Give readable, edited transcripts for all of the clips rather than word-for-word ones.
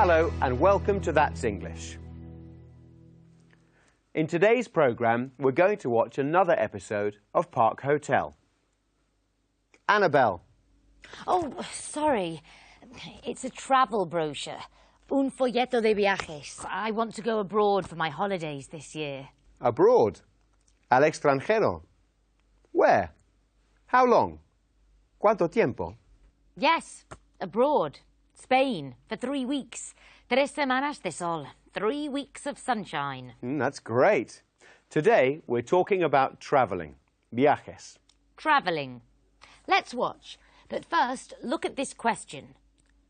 Hello and welcome to That's English. In today's programme, we're going to watch another episode of Park Hotel. Annabelle. Oh, sorry. It's a travel brochure. Un folleto de viajes. I want to go abroad for my holidays this year. Abroad? Al extranjero? Where? How long? ¿Cuánto tiempo? Yes, abroad. Spain, for 3 weeks. 3 semanas de sol. 3 weeks of sunshine. That's great. Today, we're talking about travelling. Viajes. Travelling. Let's watch. But first, look at this question.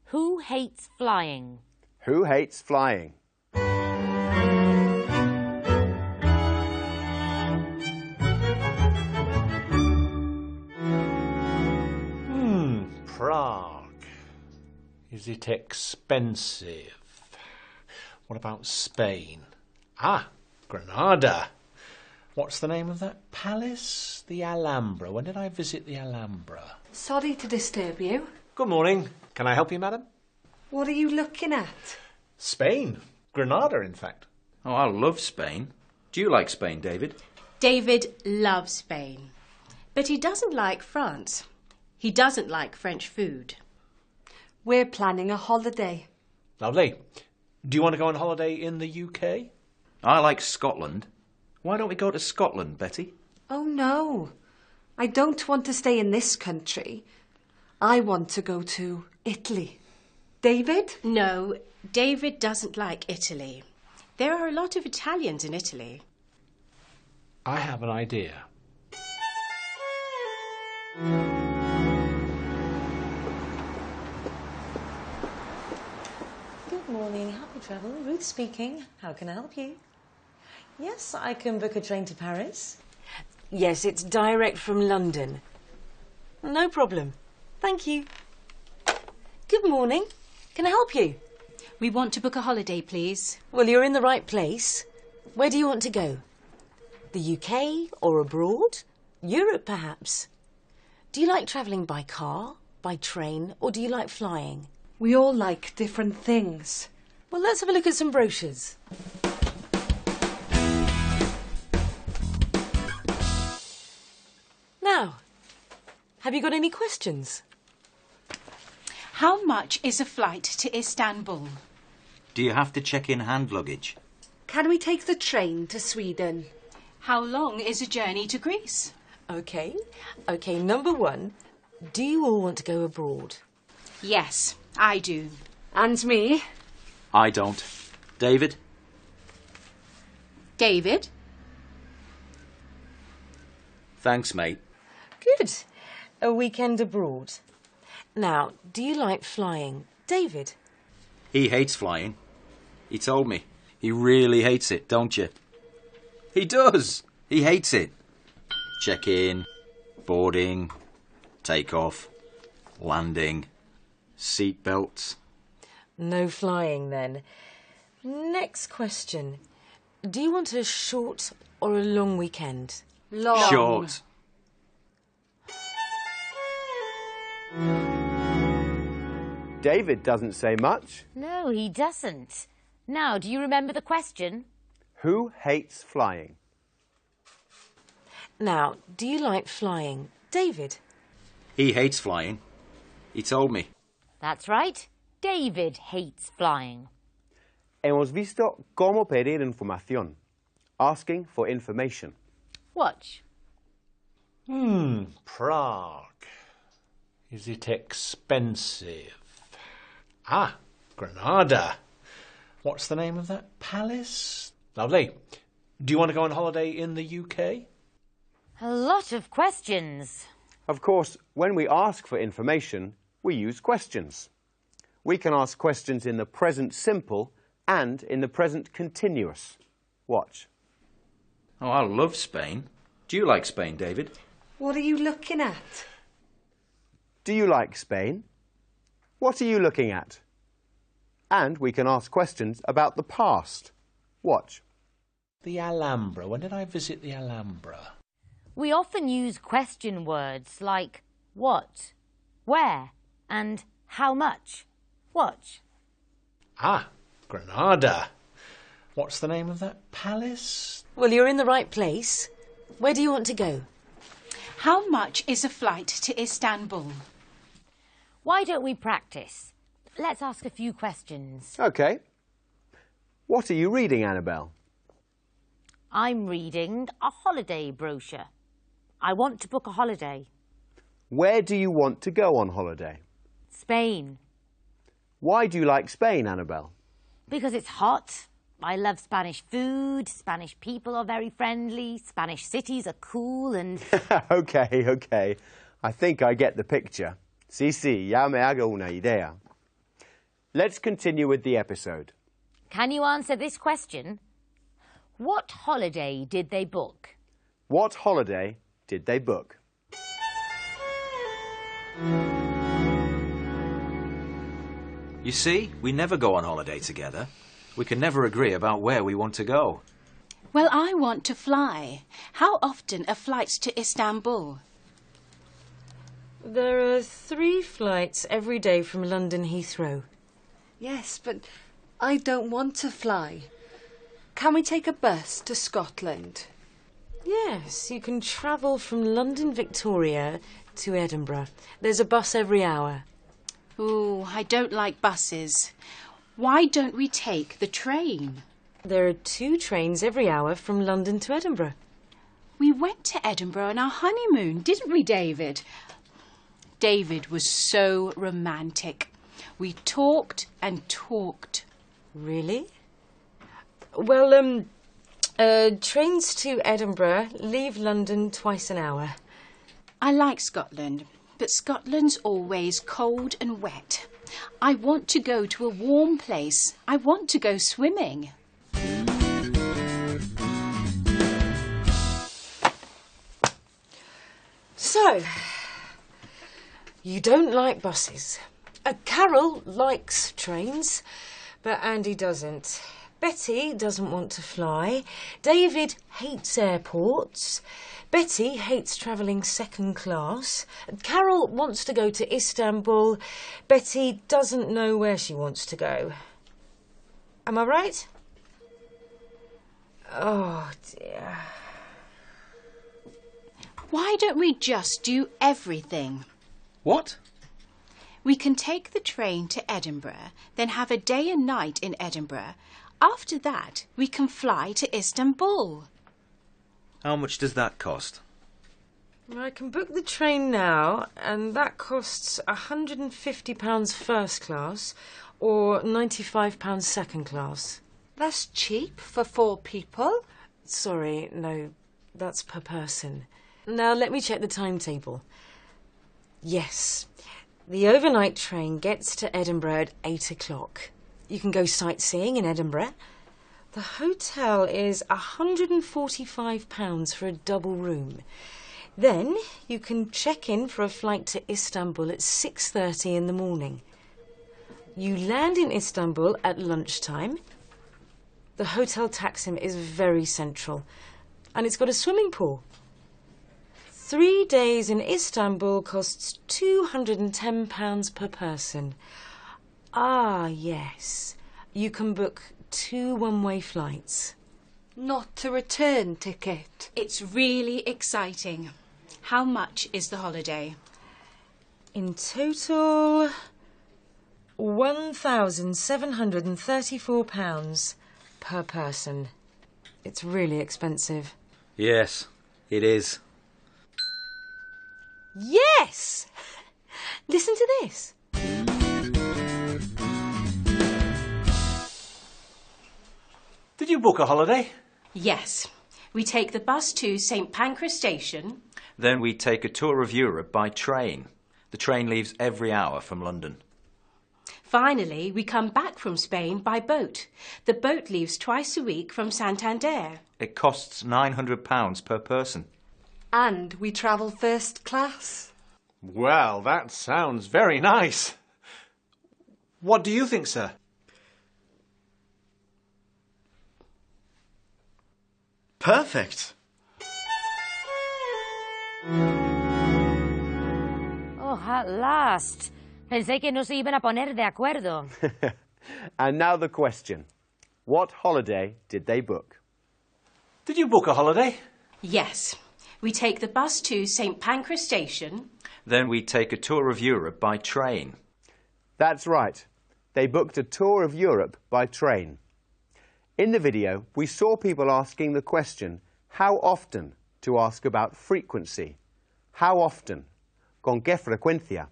Who hates flying? Who hates flying? Prague. Is it expensive? What about Spain? Ah, Granada. What's the name of that palace? The Alhambra. When did I visit the Alhambra? Sorry to disturb you. Good morning. Can I help you, madam? What are you looking at? Spain. Granada, in fact. Oh, I love Spain. Do you like Spain, David? David loves Spain, but he doesn't like France. He doesn't like French food. We're planning a holiday. Lovely. Do you want to go on holiday in the UK? I like Scotland. Why don't we go to Scotland, Betty? Oh, no. I don't want to stay in this country. I want to go to Italy. David? No, David doesn't like Italy. There are a lot of Italians in Italy. I have an idea. Good morning, happy travel. Ruth speaking. How can I help you? Yes, I can book a train to Paris. Yes, it's direct from London. No problem. Thank you. Good morning. Can I help you? We want to book a holiday, please. Well, you're in the right place. Where do you want to go? The UK or abroad? Europe, perhaps? Do you like travelling by car, by train, or do you like flying? We all like different things. Well, let's have a look at some brochures. Now, have you got any questions? How much is a flight to Istanbul? Do you have to check in hand luggage? Can we take the train to Sweden? How long is a journey to Greece? OK, number one, do you all want to go abroad? Yes, I do. And me? I don't. David? David? Thanks, mate. Good. A weekend abroad. Now, do you like flying? David? He hates flying. He told me. He really hates it, don't you? He does. He hates it. Check-in, boarding, take-off, landing, seat belts. No flying, then. Next question. Do you want a short or a long weekend? Long. Short. David doesn't say much. No, he doesn't. Now, do you remember the question? Who hates flying? Now, do you like flying? David? He hates flying. He told me. That's right. David hates flying. Hemos visto cómo pedir información. Asking for information. Watch. Prague. Is it expensive? Ah, Granada. What's the name of that palace? Lovely. Do you want to go on holiday in the UK? A lot of questions. Of course, when we ask for information, we use questions. We can ask questions in the present simple and in the present continuous. Watch. Oh, I love Spain. Do you like Spain, David? What are you looking at? Do you like Spain? What are you looking at? And we can ask questions about the past. Watch. The Alhambra. When did I visit the Alhambra? We often use question words like what, where, and how much. Watch. Ah, Granada. What's the name of that palace? Well, you're in the right place. Where do you want to go? How much is a flight to Istanbul? Why don't we practice? Let's ask a few questions. OK. What are you reading, Annabelle? I'm reading a holiday brochure. I want to book a holiday. Where do you want to go on holiday? Spain. Why do you like Spain, Annabelle? Because it's hot. I love Spanish food. Spanish people are very friendly. Spanish cities are cool and... OK. I think I get the picture. Sí, ya me hago una idea. Let's continue with the episode. Can you answer this question? What holiday did they book? What holiday did they book? You see, we never go on holiday together. We can never agree about where we want to go. Well, I want to fly. How often are flights to Istanbul? There are 3 flights every day from London Heathrow. Yes, but I don't want to fly. Can we take a bus to Scotland? Yes, you can travel from London Victoria to Edinburgh. There's a bus every hour. Ooh, I don't like buses. Why don't we take the train? There are 2 trains every hour from London to Edinburgh. We went to Edinburgh on our honeymoon, didn't we, David? David was so romantic. We talked and talked. Really? Well, trains to Edinburgh leave London twice an hour. I like Scotland, but Scotland's always cold and wet. I want to go to a warm place. I want to go swimming. So, you don't like buses. Carol likes trains, but Andy doesn't. Betty doesn't want to fly. David hates airports. Betty hates travelling second class. Carol wants to go to Istanbul. Betty doesn't know where she wants to go. Am I right? Oh, dear. Why don't we just do everything? What? We can take the train to Edinburgh, then have a day and night in Edinburgh. After that, we can fly to Istanbul. How much does that cost? I can book the train now, and that costs £150 first class or £95 second class. That's cheap for 4 people. Sorry, no, that's per person. Now let me check the timetable. Yes, the overnight train gets to Edinburgh at 8 o'clock. You can go sightseeing in Edinburgh. The hotel is £145 for a double room. Then you can check in for a flight to Istanbul at 6:30 in the morning. You land in Istanbul at lunchtime. The Hotel Taksim is very central, and it's got a swimming pool. 3 days in Istanbul costs £210 per person. Ah, yes. You can book 2 one-way flights. Not a return ticket. It's really exciting. How much is the holiday? In total, £1,734 per person. It's really expensive. Yes, it is. Yes! Listen to this. Did you book a holiday? Yes. We take the bus to St Pancras Station. Then we take a tour of Europe by train. The train leaves every hour from London. Finally, we come back from Spain by boat. The boat leaves twice a week from Santander. It costs £900 per person. And we travel first class. Well, that sounds very nice. What do you think, sir? Perfect. Oh, at last. Pensé que no se iban a poner de acuerdo. And now the question. What holiday did they book? Did you book a holiday? Yes. We take the bus to St Pancras Station. Then we take a tour of Europe by train. That's right. They booked a tour of Europe by train. In the video, we saw people asking the question, how often, to ask about frequency. How often? ¿Con qué frecuencia?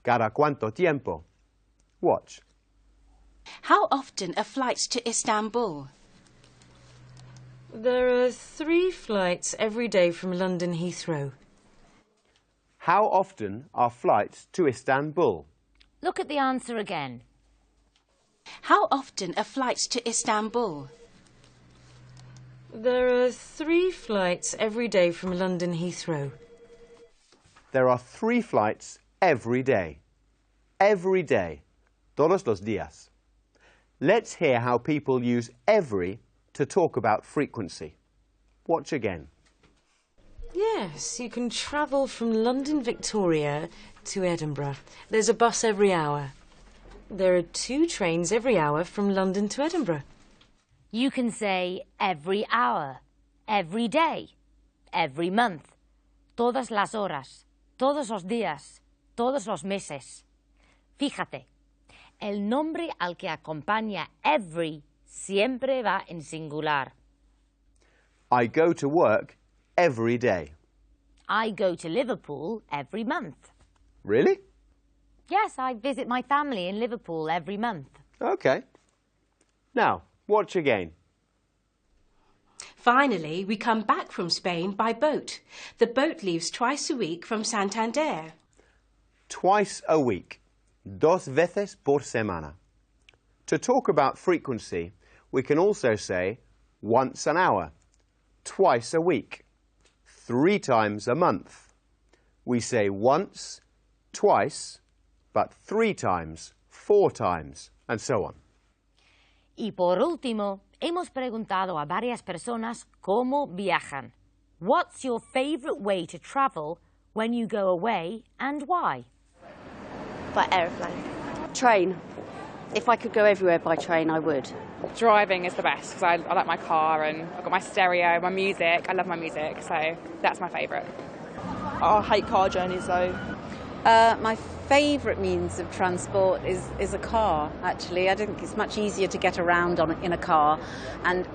¿Cada cuánto tiempo? Watch. How often are flights to Istanbul? There are 3 flights every day from London Heathrow. How often are flights to Istanbul? Look at the answer again. How often are flights to Istanbul? There are 3 flights every day from London Heathrow. There are 3 flights every day. Every day. Todos los días. Let's hear how people use every to talk about frequency. Watch again. Yes, you can travel from London Victoria to Edinburgh. There's a bus every hour. There are 2 trains every hour from London to Edinburgh. You can say every hour, every day, every month, todas las horas, todos los días, todos los meses. Fíjate, el nombre al que acompaña every siempre va en singular. I go to work every day. I go to Liverpool every month. Really? Yes, I visit my family in Liverpool every month. OK. Now, watch again. Finally, we come back from Spain by boat. The boat leaves twice a week from Santander. Twice a week. Dos veces por semana. To talk about frequency, we can also say once an hour, twice a week, 3 times a month. We say once, twice, but 3 times, 4 times, and so on. Y por último, hemos preguntado a varias personas cómo viajan. What's your favourite way to travel when you go away and why? By aeroplane. Train. If I could go everywhere by train, I would. Driving is the best because I like my car and I've got my stereo, my music. I love my music, so that's my favourite. I hate car journeys though. My favourite means of transport is a car, actually. I think it's much easier to get around in a car. And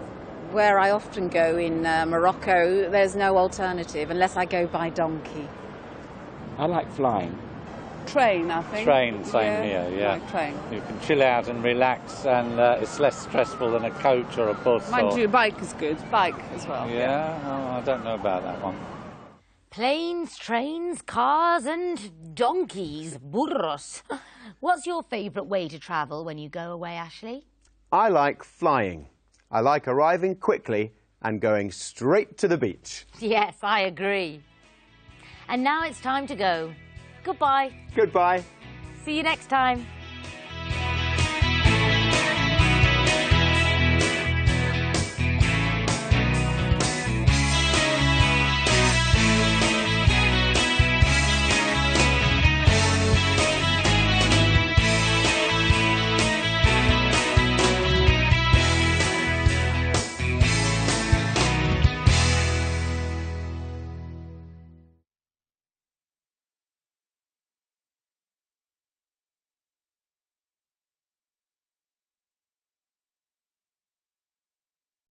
where I often go in Morocco, there's no alternative unless I go by donkey. I like flying. Train, I think. Train, same here, yeah. Like train. You can chill out and relax, and it's less stressful than a coach or a bus. Mind you, bike is good. Bike as well. Yeah? Oh, I don't know about that one. Planes, trains, cars and donkeys, burros. What's your favourite way to travel when you go away, Ashley? I like flying. I like arriving quickly and going straight to the beach. Yes, I agree. And now it's time to go. Goodbye. Goodbye. See you next time.